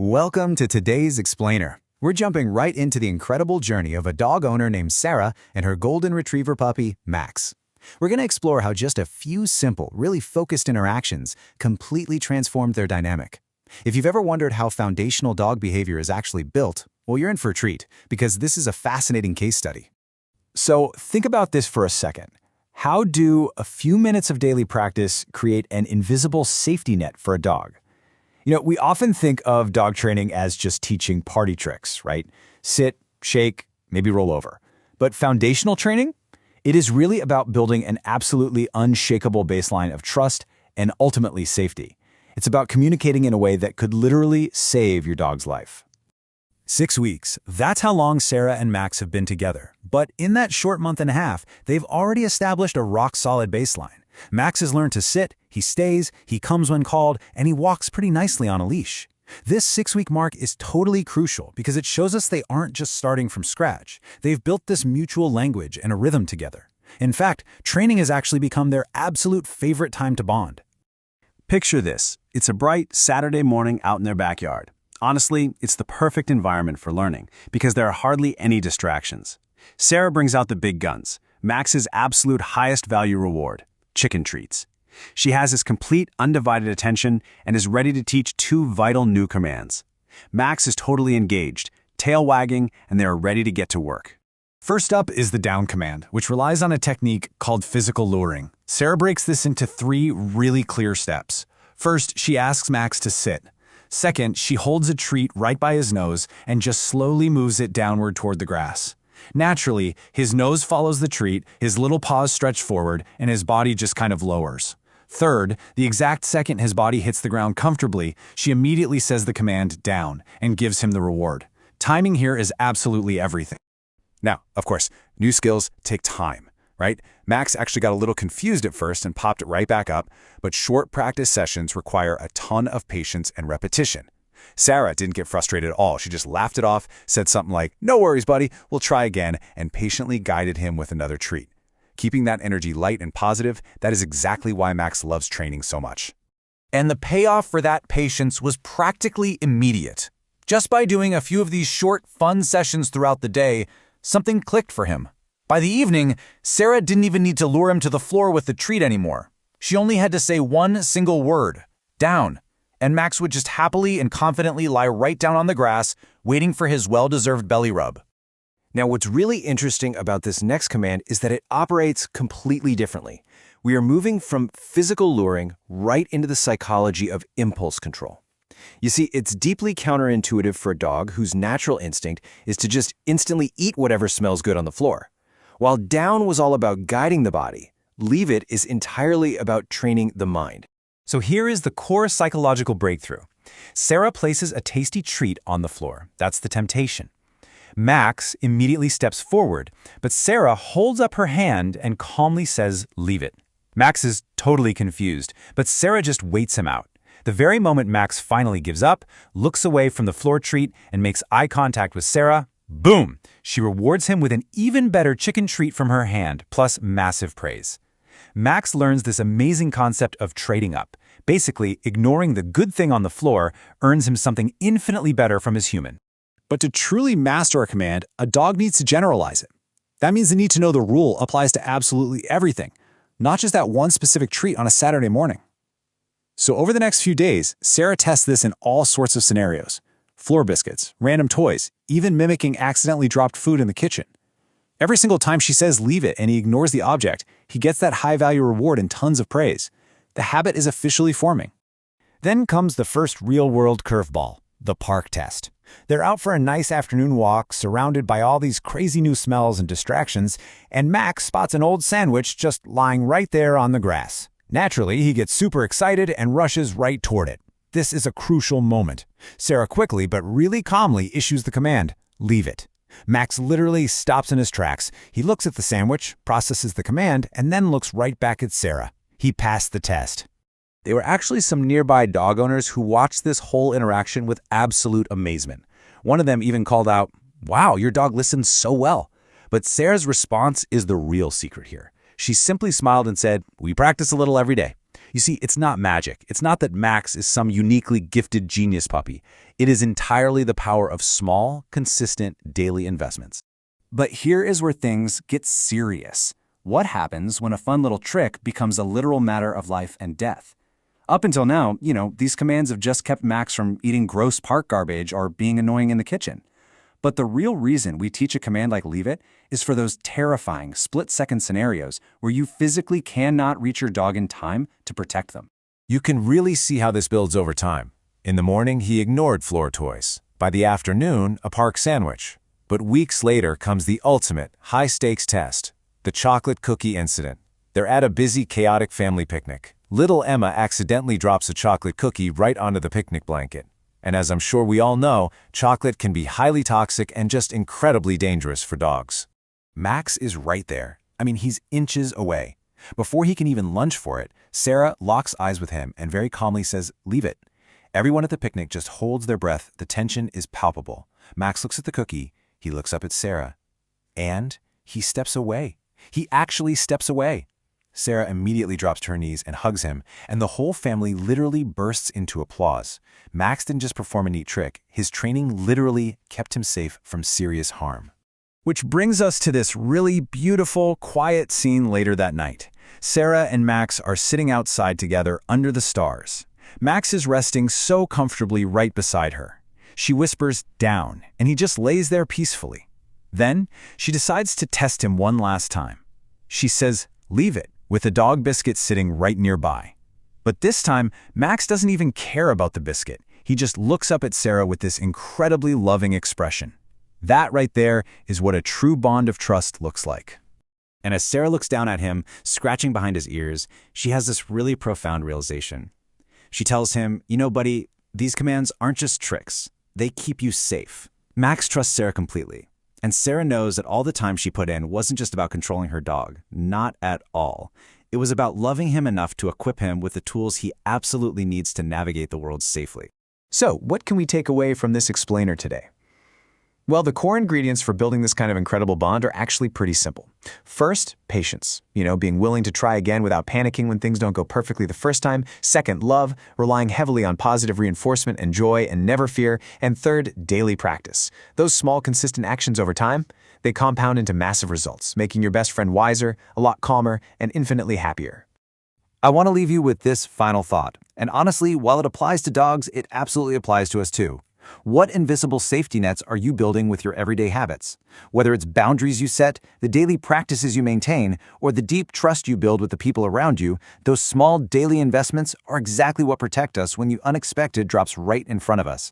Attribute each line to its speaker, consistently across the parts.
Speaker 1: Welcome to today's Explainer. We're jumping right into the incredible journey of a dog owner named Sarah and her golden retriever puppy, Max. We're going to explore how just a few simple, really focused interactions completely transformed their dynamic. If you've ever wondered how foundational dog behavior is actually built, well, you're in for a treat, because this is a fascinating case study.
Speaker 2: So think about this for a second. How do a few minutes of daily practice create an invisible safety net for a dog? We often think of dog training as just teaching party tricks, right? Sit, shake, maybe roll over. But foundational training? It is really about building an absolutely unshakable baseline of trust and ultimately safety. It's about communicating in a way that could literally save your dog's life.
Speaker 1: 6 weeks, that's how long Sarah and Max have been together. But in that short month and a half, they've already established a rock-solid baseline. Max has learned to sit, he stays, he comes when called, and he walks pretty nicely on a leash. This 6-week mark is totally crucial because it shows us they aren't just starting from scratch. They've built this mutual language and a rhythm together. In fact, training has actually become their absolute favorite time to bond.
Speaker 3: Picture this. It's a bright Saturday morning out in their backyard. Honestly, it's the perfect environment for learning because there are hardly any distractions. Sarah brings out the big guns, Max's absolute highest value reward, chicken treats. She has his complete, undivided attention and is ready to teach 2 vital new commands. Max is totally engaged, tail wagging, and they are ready to get to work.
Speaker 1: First up is the down command, which relies on a technique called physical luring. Sarah breaks this into 3 really clear steps. First, she asks Max to sit. Second, she holds a treat right by his nose and just slowly moves it downward toward the grass. Naturally, his nose follows the treat, his little paws stretch forward, and his body just kind of lowers. Third, the exact second his body hits the ground comfortably, she immediately says the command down and gives him the reward. Timing here is absolutely everything. Now, of course, new skills take time, right? Max actually got a little confused at first and popped it right back up, but short practice sessions require a ton of patience and repetition. Sarah didn't get frustrated at all. She just laughed it off, said something like, "No worries, buddy, we'll try again," and patiently guided him with another treat. Keeping that energy light and positive, that is exactly why Max loves training so much. And the payoff for that patience was practically immediate. Just by doing a few of these short, fun sessions throughout the day, something clicked for him. By the evening, Sarah didn't even need to lure him to the floor with the treat anymore. She only had to say one single word, down, and Max would just happily and confidently lie right down on the grass, waiting for his well-deserved belly rub.
Speaker 2: Now, what's really interesting about this next command is that it operates completely differently. We are moving from physical luring right into the psychology of impulse control. You see, it's deeply counterintuitive for a dog whose natural instinct is to just instantly eat whatever smells good on the floor. While down was all about guiding the body, leave it is entirely about training the mind.
Speaker 1: So here is the core psychological breakthrough. Sarah places a tasty treat on the floor. That's the temptation. Max immediately steps forward, but Sarah holds up her hand and calmly says, "Leave it." Max is totally confused, but Sarah just waits him out. The very moment Max finally gives up, looks away from the floor treat, and makes eye contact with Sarah, boom! She rewards him with an even better chicken treat from her hand, plus massive praise. Max learns this amazing concept of trading up. Basically, ignoring the good thing on the floor earns him something infinitely better from his human.
Speaker 4: But to truly master a command, a dog needs to generalize it. That means the need to know the rule applies to absolutely everything, not just that one specific treat on a Saturday morning. So over the next few days, Sarah tests this in all sorts of scenarios. Floor biscuits, random toys, even mimicking accidentally dropped food in the kitchen. Every single time she says leave it and he ignores the object, he gets that high-value reward and tons of praise. The habit is officially forming.
Speaker 1: Then comes the first real-world curveball, the park test. They're out for a nice afternoon walk, surrounded by all these crazy new smells and distractions, and Max spots an old sandwich just lying right there on the grass. Naturally, he gets super excited and rushes right toward it. This is a crucial moment. Sarah quickly but really calmly issues the command, "Leave it." Max literally stops in his tracks. He looks at the sandwich, processes the command, and then looks right back at Sarah. He passed the test.
Speaker 3: There were actually some nearby dog owners who watched this whole interaction with absolute amazement. One of them even called out, "Wow, your dog listens so well." But Sarah's response is the real secret here. She simply smiled and said, "We practice a little every day." You see, it's not magic. It's not that Max is some uniquely gifted genius puppy.
Speaker 2: It is entirely the power of small, consistent, daily investments.
Speaker 5: But here is where things get serious. What happens when a fun little trick becomes a literal matter of life and death? Up until now, these commands have just kept Max from eating gross park garbage or being annoying in the kitchen. But the real reason we teach a command like leave it is for those terrifying split-second scenarios where you physically cannot reach your dog in time to protect them.
Speaker 2: You can really see how this builds over time. In the morning, he ignored floor toys. By the afternoon, a park sandwich. But weeks later comes the ultimate, high-stakes test, the chocolate cookie incident. They're at a busy, chaotic family picnic. Little Emma accidentally drops a chocolate cookie right onto the picnic blanket. And as I'm sure we all know, chocolate can be highly toxic and just incredibly dangerous for dogs. Max is right there. He's inches away. Before he can even lunge for it, Sarah locks eyes with him and very calmly says, "Leave it." Everyone at the picnic just holds their breath. The tension is palpable. Max looks at the cookie. He looks up at Sarah. And he steps away. He actually steps away. Sarah immediately drops to her knees and hugs him, and the whole family literally bursts into applause. Max didn't just perform a neat trick. His training literally kept him safe from serious harm.
Speaker 1: Which brings us to this really beautiful, quiet scene later that night. Sarah and Max are sitting outside together under the stars. Max is resting so comfortably right beside her. She whispers, "Down," and he just lays there peacefully. Then, she decides to test him one last time. She says, "Leave it," with a dog biscuit sitting right nearby. But this time, Max doesn't even care about the biscuit. He just looks up at Sarah with this incredibly loving expression. That right there is what a true bond of trust looks like.
Speaker 5: And as Sarah looks down at him, scratching behind his ears, she has this really profound realization. She tells him, buddy, these commands aren't just tricks. They keep you safe. Max trusts Sarah completely. And Sarah knows that all the time she put in wasn't just about controlling her dog. Not at all. It was about loving him enough to equip him with the tools he absolutely needs to navigate the world safely.
Speaker 2: So, what can we take away from this explainer today? Well, the core ingredients for building this kind of incredible bond are actually pretty simple. First, patience. Being willing to try again without panicking when things don't go perfectly the first time. Second, love, relying heavily on positive reinforcement and joy and never fear. And third, daily practice. Those small, consistent actions over time, they compound into massive results, making your best friend wiser, a lot calmer, and infinitely happier.
Speaker 5: I want to leave you with this final thought. And honestly, while it applies to dogs, it absolutely applies to us too. What invisible safety nets are you building with your everyday habits? Whether it's boundaries you set, the daily practices you maintain, or the deep trust you build with the people around you, those small daily investments are exactly what protect us when the unexpected drops right in front of us.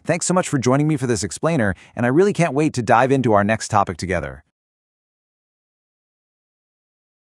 Speaker 5: Thanks so much for joining me for this explainer, and I really can't wait to dive into our next topic together.